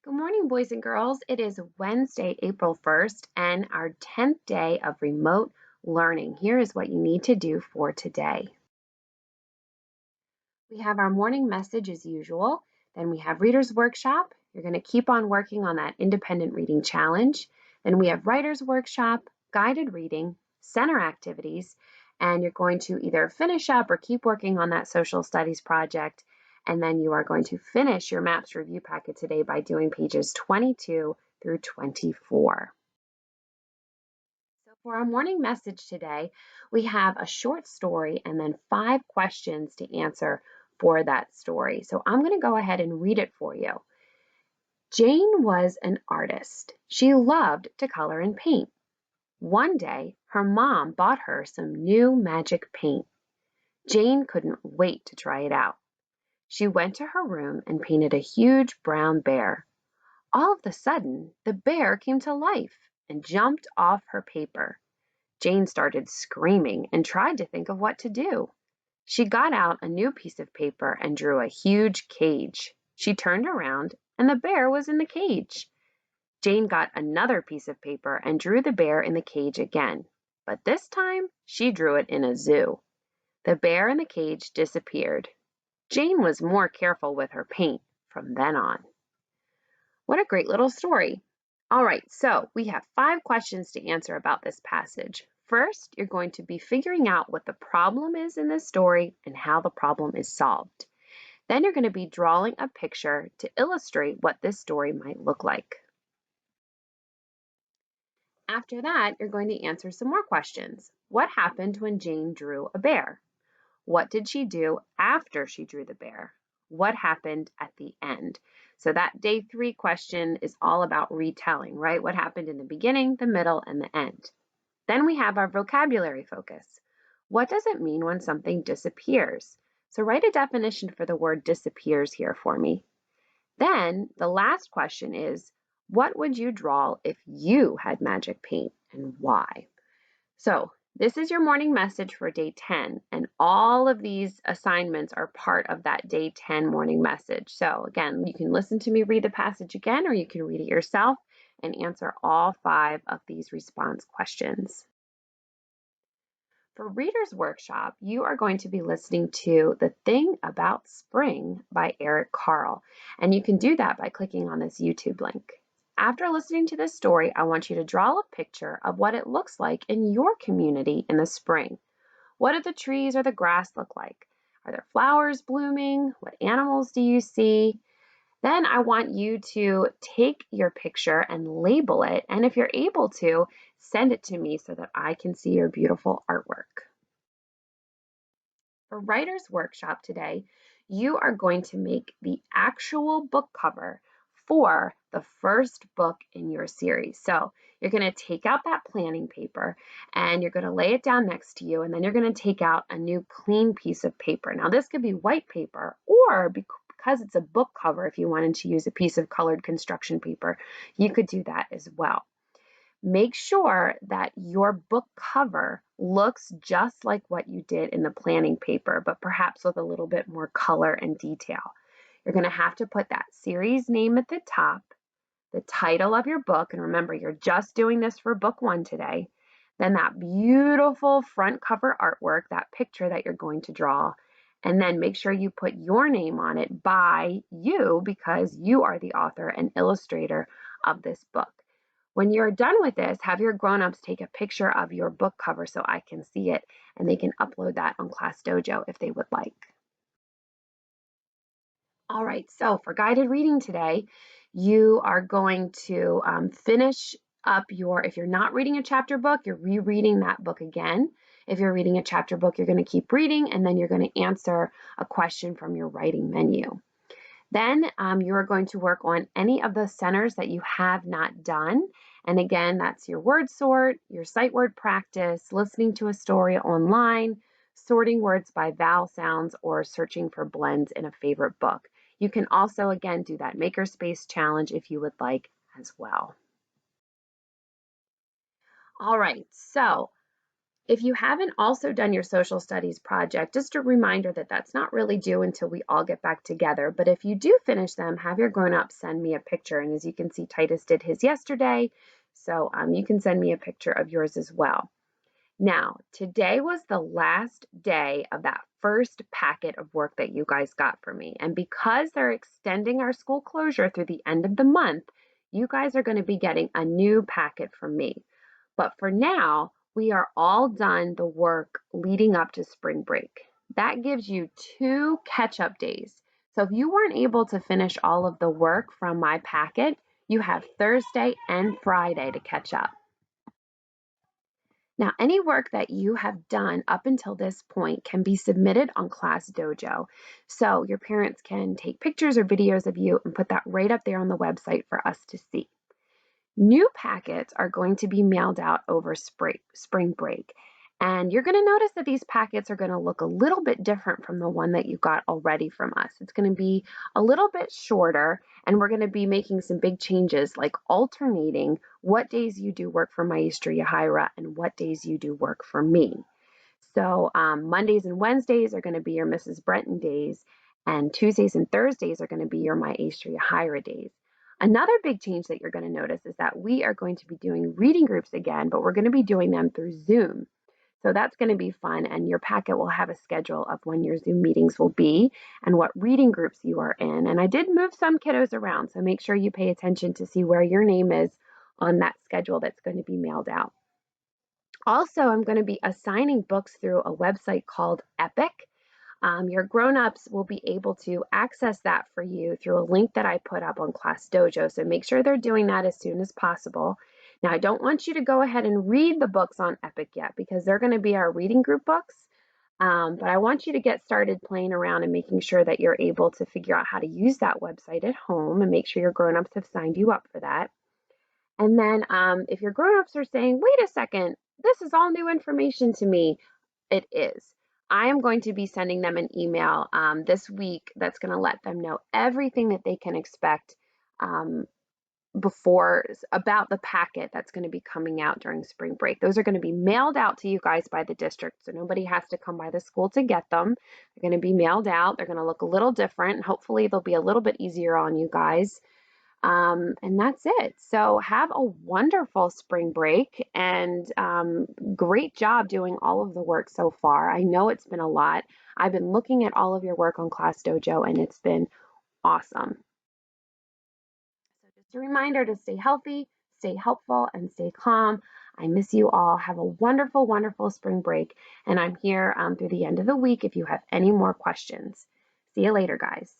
Good morning, boys and girls. It is Wednesday, April 1st, and our 10th day of remote learning. Here is what you need to do for today. We have our morning message as usual. Then we have Reader's Workshop. You're going to keep on working on that independent reading challenge. Then we have Writer's Workshop, guided reading, center activities, and you're going to either finish up or keep working on that social studies project. And then you are going to finish your MAPS review packet today by doing pages 22 through 24. So for our morning message today, we have a short story and then 5 questions to answer for that story. So I'm going to go ahead and read it for you. Jane was an artist. She loved to color and paint. One day, her mom bought her some new magic paint. Jane couldn't wait to try it out. She went to her room and painted a huge brown bear. All of a sudden, the bear came to life and jumped off her paper. Jane started screaming and tried to think of what to do. She got out a new piece of paper and drew a huge cage. She turned around and the bear was in the cage. Jane got another piece of paper and drew the bear in the cage again, but this time she drew it in a zoo. The bear in the cage disappeared. Jane was more careful with her paint from then on. What a great little story. All right, so we have 5 questions to answer about this passage. First, you're going to be figuring out what the problem is in this story and how the problem is solved. Then you're going to be drawing a picture to illustrate what this story might look like. After that, you're going to answer some more questions. What happened when Jane drew a bear? What did she do after she drew the bear? What happened at the end? So that day 3 question is all about retelling, right? What happened in the beginning, the middle, and the end. Then we have our vocabulary focus. What does it mean when something disappears? So write a definition for the word disappears here for me. Then the last question is, what would you draw if you had magic paint and why? So this is your morning message for day 10, and all of these assignments are part of that day 10 morning message. So again, you can listen to me read the passage again, or you can read it yourself and answer all 5 of these response questions. For Reader's Workshop, you are going to be listening to The Thing About Spring by Eric Carle, and you can do that by clicking on this YouTube link. After listening to this story, I want you to draw a picture of what it looks like in your community in the spring. What do the trees or the grass look like? Are there flowers blooming? What animals do you see? Then I want you to take your picture and label it, and if you're able to, send it to me so that I can see your beautiful artwork. For Writer's Workshop today, you are going to make the actual book cover for the first book in your series. So you're going to take out that planning paper and you're going to lay it down next to you, and then you're going to take out a new clean piece of paper. Now this could be white paper, or because it's a book cover, if you wanted to use a piece of colored construction paper, you could do that as well. Make sure that your book cover looks just like what you did in the planning paper, but perhaps with a little bit more color and detail. You're going to have to put that series name at the top, the title of your book, and remember, you're just doing this for book 1 today, then that beautiful front cover artwork, that picture that you're going to draw, and then make sure you put your name on it by you, because you are the author and illustrator of this book. When you're done with this, have your grown-ups take a picture of your book cover so I can see it, and they can upload that on Class Dojo if they would like. All right, so for guided reading today, you are going to finish up if you're not reading a chapter book, you're rereading that book again. If you're reading a chapter book, you're going to keep reading, and then you're going to answer a question from your writing menu. Then you are going to work on any of the centers that you have not done. And again, that's your word sort, your sight word practice, listening to a story online, sorting words by vowel sounds, or searching for blends in a favorite book. You can also, again, do that makerspace challenge if you would like as well. All right, so If you haven't also done your social studies project, just a reminder that that's not really due until we all get back together. But if you do finish them, have your grown-ups send me a picture. And as you can see, Titus did his yesterday. So you can send me a picture of yours as well. Now, today was the last day of that first packet of work that you guys got from me. And because they're extending our school closure through the end of the month, you guys are going to be getting a new packet from me. But for now, we are all done the work leading up to spring break. That gives you 2 catch-up days. So if you weren't able to finish all of the work from my packet, you have Thursday and Friday to catch up. Now, any work that you have done up until this point can be submitted on Class Dojo. So your parents can take pictures or videos of you and put that right up there on the website for us to see. New packets are going to be mailed out over spring break. And you're going to notice that these packets are going to look a little bit different from the one that you got already from us. It's going to be a little bit shorter, and we're going to be making some big changes, like alternating what days you do work for Maestra Yahira and what days you do work for me. So Mondays and Wednesdays are going to be your Mrs. Brenton days, and Tuesdays and Thursdays are going to be your Maestra Yahira days. Another big change that you're going to notice is that we are going to be doing reading groups again, but we're going to be doing them through Zoom. So that's going to be fun, and your packet will have a schedule of when your Zoom meetings will be and what reading groups you are in. And I did move some kiddos around, so make sure you pay attention to see where your name is on that schedule that's going to be mailed out. Also, I'm going to be assigning books through a website called Epic. Your grown-ups will be able to access that for you through a link that I put up on Class Dojo, so make sure they're doing that as soon as possible. Now, I don't want you to go ahead and read the books on Epic yet because they're going to be our reading group books, but I want you to get started playing around and making sure that you're able to figure out how to use that website at home and make sure your grown-ups have signed you up for that. And then if your grown-ups are saying, wait a second, this is all new information to me, it is. I am going to be sending them an email this week that's going to let them know everything that they can expect about the packet that's going to be coming out during spring break. Those are going to be mailed out to you guys by the district, so nobody has to come by the school to get them. They're going to be mailed out. They're going to look a little different, and hopefully they'll be a little bit easier on you guys. And that's it. So have a wonderful spring break, and great job doing all of the work so far. I know it's been a lot. I've been looking at all of your work on Class Dojo, and it's been awesome. So just a reminder to stay healthy, stay helpful, and stay calm. I miss you all. Have a wonderful, wonderful spring break, and I'm here through the end of the week if you have any more questions. See you later, guys.